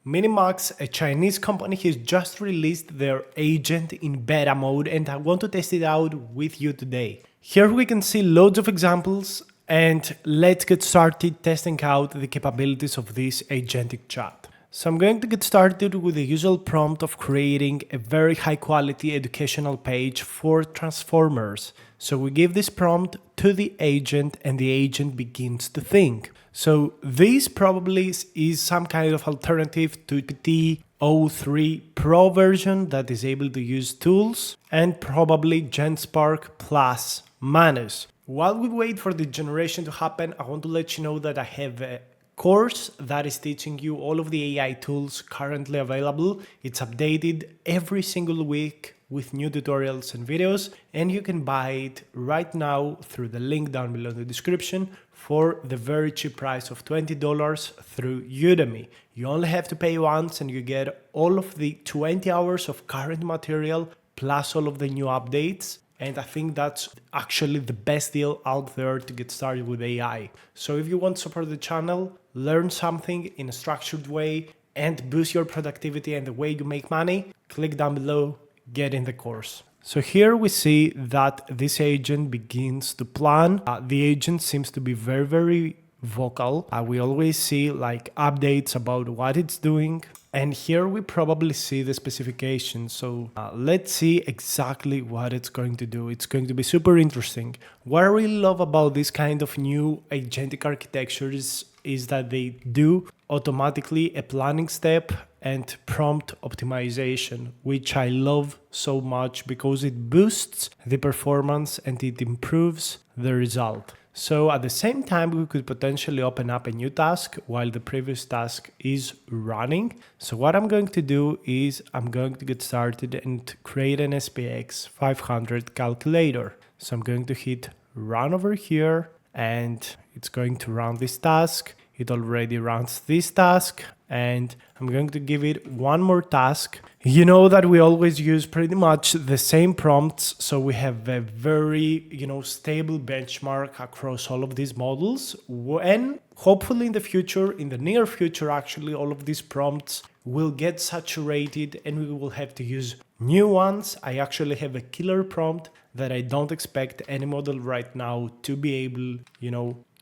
MiniMax, a Chinese company, has just released their agent in beta mode and I want to test it out with you today. Here we can see loads of examples and let's get started testing out the capabilities of this agentic chat. So I'm going to get started with the usual prompt of creating a very high quality educational page for Transformers. So we give this prompt to the agent and the agent begins to think. So this probably is some kind of alternative to GPT-03 Pro version that is able to use tools and probably GenSpark plus Manus. While we wait for the generation to happen, I want to let you know that I have a course that is teaching you all of the AI tools currently available. It's updated every single week with new tutorials and videos, and you can buy it right now through the link down below in the description for the very cheap price of $20 through Udemy. You only have to pay once and you get all of the 20 hours of current material plus all of the new updates. And I think that's actually the best deal out there to get started with AI. So if you want to support the channel, learn something in a structured way, and boost your productivity and the way you make money, click down below, get in the course. So here we see that this agent begins to plan. The agent seems to be very vocal. We always see like updates about what it's doing. And here we probably see the specifications. So let's see exactly what it's going to do. It's going to be super interesting. What I really love about this kind of new agentic architectures is that they do automatically a planning step and prompt optimization, which I love so much because it boosts the performance and it improves the result. So at the same time, we could potentially open up a new task while the previous task is running. So what I'm going to do is I'm going to get started and create an SPX 500 calculator. So I'm going to hit run over here and it's going to run this task. It already runs this task and I'm going to give it one more task. You know that we always use pretty much the same prompts, so we have a very, stable benchmark across all of these models. And hopefully in the future, in the near future, actually, all of these prompts will get saturated and we will have to use new ones. I actually have a killer prompt that I don't expect any model right now to be able,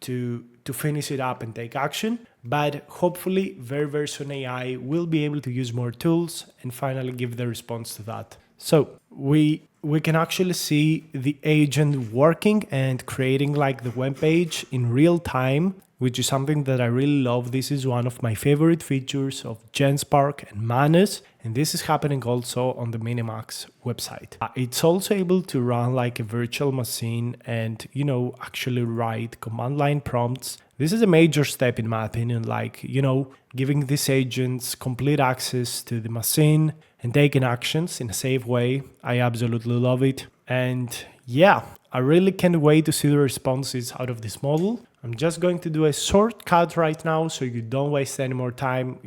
to finish it up and take action. But hopefully very soon AI will be able to use more tools and finally give the response to that. So we can actually see the agent working and creating like the web page in real time, which is something that I really love. This is one of my favorite features of GenSpark and Manus, and this is happening also on the MiniMax website. It's also able to run like a virtual machine and, actually write command line prompts. This is a major step in my opinion, like, giving these agents complete access to the machine and taking actions in a safe way. I absolutely love it. And yeah, I really can't wait to see the responses out of this model. I'm just going to do a shortcut right now so you don't waste any more time,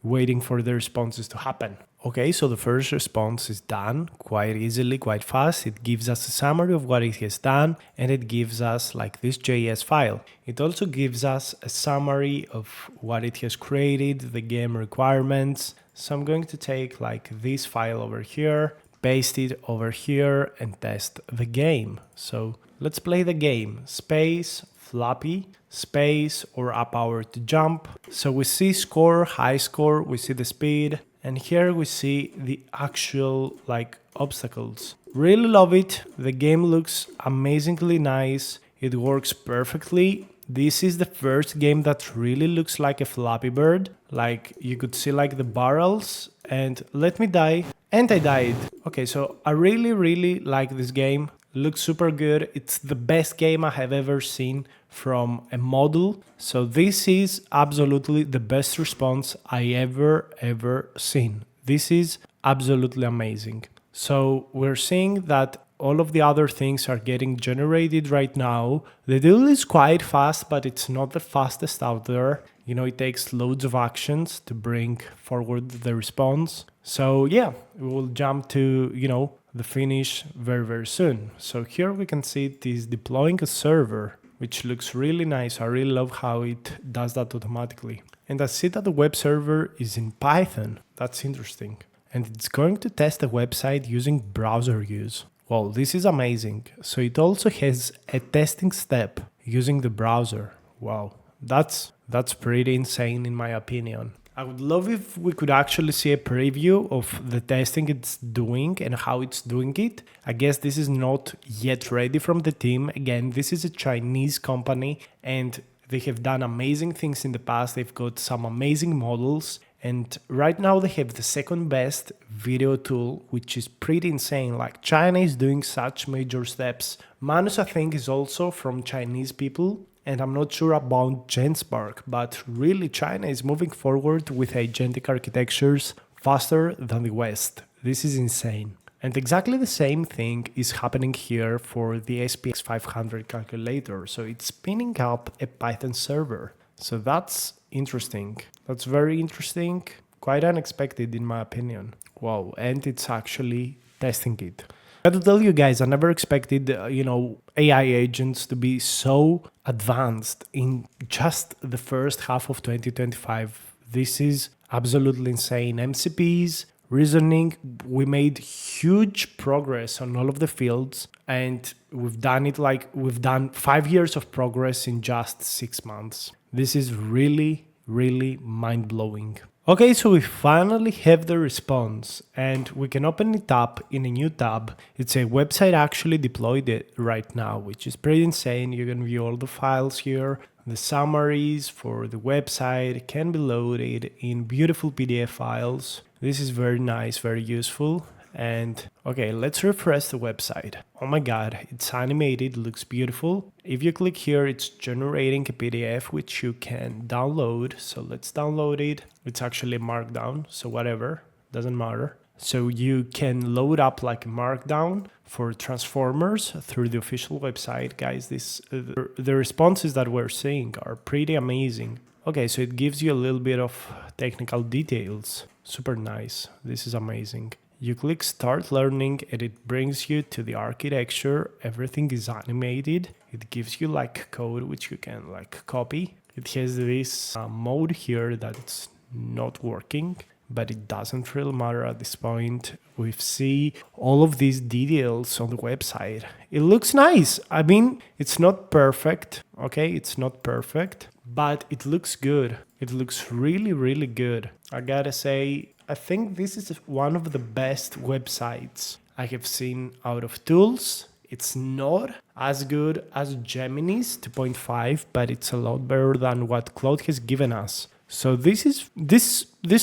waiting for the responses to happen. Okay, so the first response is done quite easily, quite fast. It gives us a summary of what it has done and it gives us like this JS file. It also gives us a summary of what it has created, the game requirements. So I'm going to take like this file over here, paste it over here and test the game. So let's play the game. Space, floppy, space or up power to jump. So we see score, high score, we see the speed, and here we see the actual like obstacles. Really love it. The game looks amazingly nice. It works perfectly. This is the first game that really looks like a Flappy Bird. Like you could see like the barrels and let me die. And I died. Okay, so I really like this game. Looks super good. It's the best game I have ever seen from a model. So this is absolutely the best response I ever seen. This is absolutely amazing. So we're seeing that all of the other things are getting generated right now. The tool is quite fast, but it's not the fastest out there. It takes loads of actions to bring forward the response. So yeah, we will jump to, the finish very soon. So here we can see it is deploying a server. which looks really nice. I really love how it does that automatically. And I see that the web server is in Python. That's interesting. And it's going to test the website using browser use. Well, this is amazing. So it also has a testing step using the browser. Wow, that's pretty insane in my opinion. I would love if we could actually see a preview of the testing it's doing and how it's doing it. I guess this is not yet ready from the team. Again, this is a Chinese company and they have done amazing things in the past. They've got some amazing models. And right now they have the second best video tool, which is pretty insane. Like China is doing such major steps. Manus, I think, is also from Chinese people. And I'm not sure about Genspark, but really China is moving forward with agentic architectures faster than the West. This is insane. And exactly the same thing is happening here for the SPX 500 calculator. So it's spinning up a Python server. So that's interesting. That's very interesting. Quite unexpected in my opinion. Wow, and it's actually testing it. I have to tell you guys, I never expected, AI agents to be so advanced in just the first half of 2025. This is absolutely insane. MCPs, reasoning, we made huge progress on all of the fields, and we've done 5 years of progress in just 6 months. This is really, really mind-blowing. Okay, so we finally have the response and we can open it up in a new tab. It's a website actually deployed it right now, which is pretty insane. You can view all the files here. The summaries for the website can be loaded in beautiful PDF files. This is very nice, very useful. And okay, let's refresh the website. Oh my god, it's animated, looks beautiful. If you click here, it's generating a PDF which you can download. So let's download it. It's actually a markdown, so whatever, doesn't matter. So you can load up like a markdown for transformers through the official website. Guys, the responses that we're seeing are pretty amazing. Okay, so it gives you a little bit of technical details. Super nice. This is amazing. You click start learning and it brings you to the architecture. Everything is animated. It gives you like code which you can like copy. It has this mode here that's not working, but it doesn't really matter at this point. We see all of these details on the website. It looks nice. I mean, it's not perfect, okay? It's not perfect, but it looks good. It looks really, really good. I gotta say, I think this is one of the best websites I have seen out of tools. It's not as good as Gemini's 2.5, but it's a lot better than what Claude has given us. So this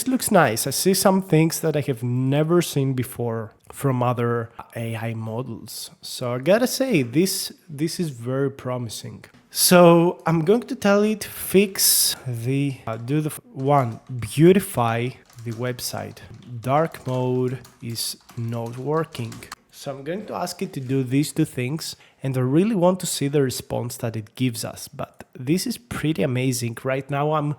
looks nice. I see some things that I have never seen before from other AI models. So I gotta say, this is very promising. So I'm going to tell it fix the beautify the website. Dark mode is not working. So I'm going to ask it to do these two things, and I really want to see the response that it gives us. But this is pretty amazing. Right now I'm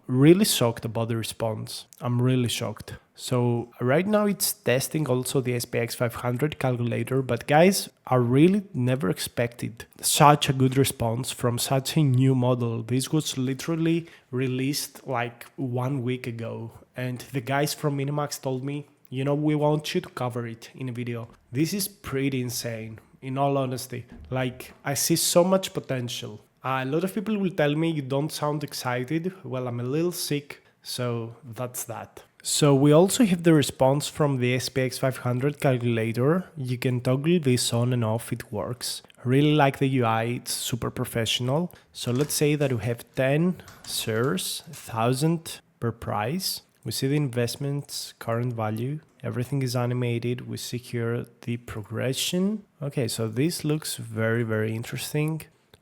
really shocked about the response. I'm really shocked. So right now it's testing also the SPX 500 calculator, but guys, I really never expected such a good response from such a new model. This was literally released like 1 week ago, and the guys from MiniMax told me, we want you to cover it in a video. This is pretty insane, in all honesty. Like, I see so much potential. A lot of people will tell me you don't sound excited. Well, I'm a little sick, so that's that. So we also have the response from the SPX 500 calculator. You can toggle this on and off, it works. I really like the UI, it's super professional. So let's say that we have 10 shares, 1,000 per price. We see the investments, current value, everything is animated. We see here the progression. Okay, so this looks very, very interesting.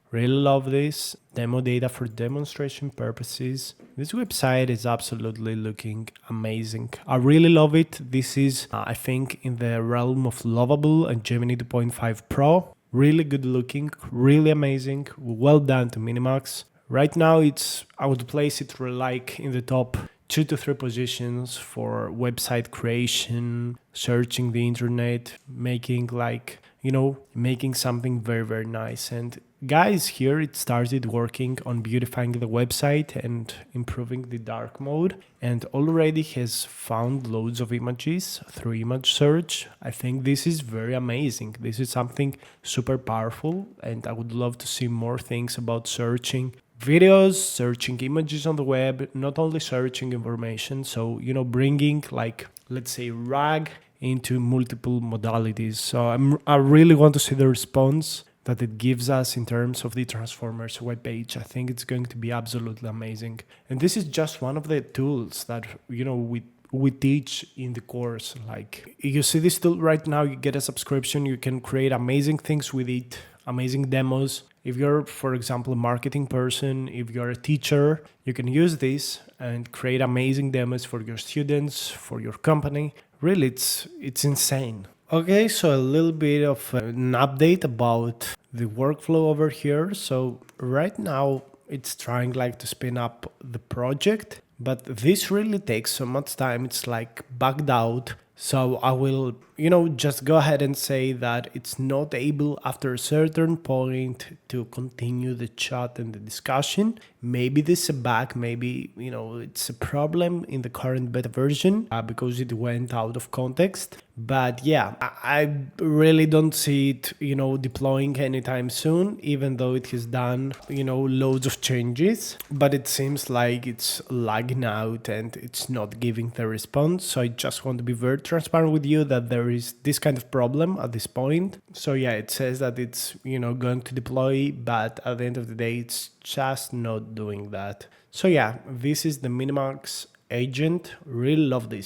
Really love this. Demo data for demonstration purposes. This website is absolutely looking amazing. I really love it. This is, I think, in the realm of lovable and Gemini 2.5 Pro. Really good looking, really amazing. Well done to MiniMax. Right now, I would place it like in the top 2 to 3 positions for website creation, searching the internet, making making something very, very nice. And guys, here it started working on beautifying the website and improving the dark mode, and already has found loads of images through image search. I think this is very amazing. This is something super powerful, and I would love to see more things about searching videos, searching images on the web, not only searching information. So, bringing, like, let's say, RAG into multiple modalities. So I really want to see the response that it gives us in terms of the Transformers webpage. I think it's going to be absolutely amazing. And this is just one of the tools that, we teach in the course. Like, you see this tool right now, you get a subscription, you can create amazing things with it, amazing demos. If you're, for example, a marketing person, if you're a teacher, you can use this and create amazing demos for your students, for your company. Really, it's insane. Okay, so a little bit of an update about the workflow over here. So right now it's trying like to spin up the project, but this really takes so much time. It's like bugged out. So I will, just go ahead and say that it's not able after a certain point to continue the chat and the discussion. Maybe this is a bug, maybe, it's a problem in the current beta version because it went out of context. But yeah, I really don't see it, deploying anytime soon, even though it has done, loads of changes. But it seems like it's lagging out and it's not giving the response. So I just want to be very transparent with you that there is this kind of problem at this point. So yeah, it says that it's, going to deploy, but at the end of the day, it's just not doing that. So yeah, this is the MiniMax agent. Really love this.